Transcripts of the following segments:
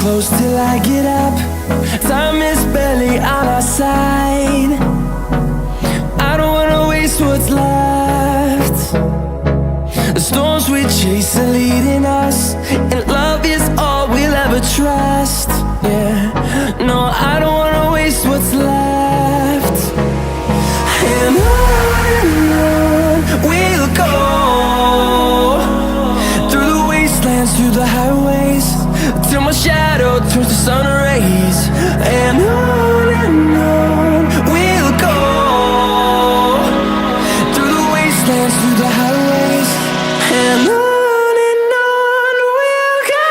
close till I get up. Time is barely on our side. I don't wanna waste what's left. The storms we chase are leading us, and love is all we'll ever trust. Yeah, no, I don't wanna waste what's left. And on we'll go, through the wastelands, through the highways, till my shadow turns to sun rays. And on we'll go, through the wastelands, through the highways, and on we'll go.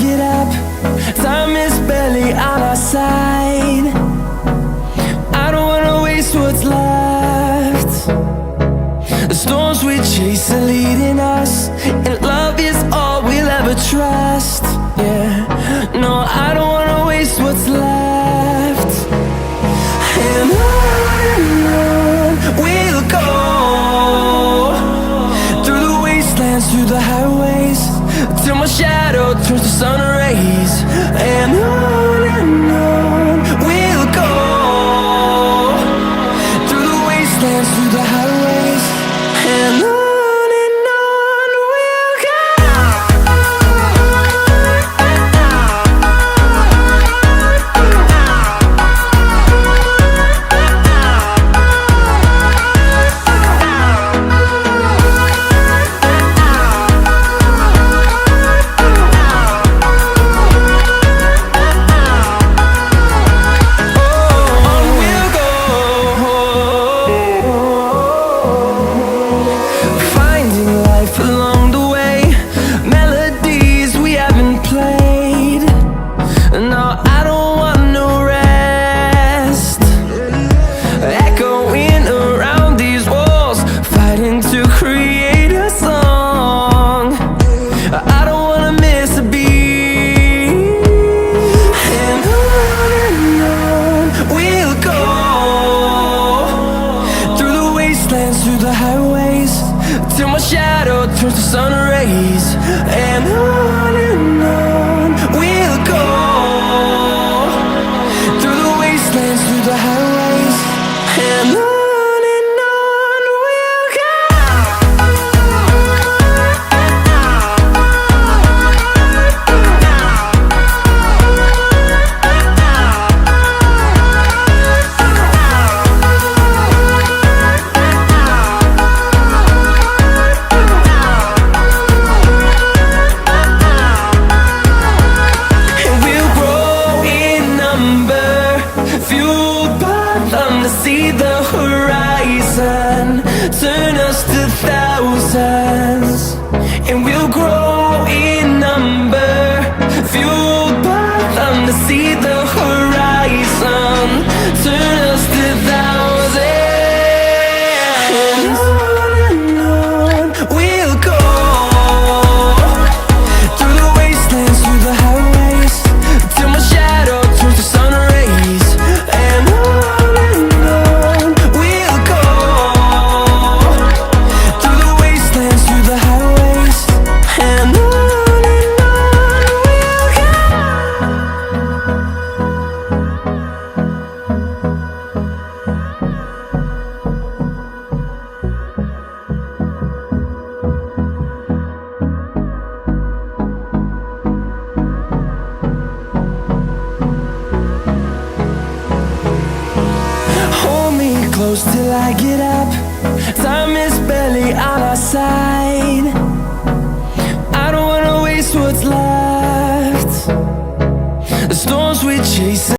get up. Time is barely on our side. I don't wanna waste what's left. The storms we chase are leading us, and love is all we'll ever trust. Yeah, no, I don't wanna waste what's left. And on we'll go, through the wastelands, through the highways, till my shadow turns to sun rays. And on we'll go, through the wastelands, through the highways, and on. Along the way, melodies we haven't played. No, I don't want no rest. Echoing around these walls, fighting to create a song. I don't wanna miss a beat. And on we'll go, through the wastelands, through the highways, till my shadow turns to sun rays. And on we'll go, through the wastelands, through the highways, and on we'll go. See the horizon turn us to thousands, and we'll grow in number, fueled by them to see the horizon turn us to thousands. And on we'll go, through the wastelands, through the highways, till my shadow turns to sun rays. And close till I get up. Time is barely on our side. I don't wanna waste what's left. The storms we chase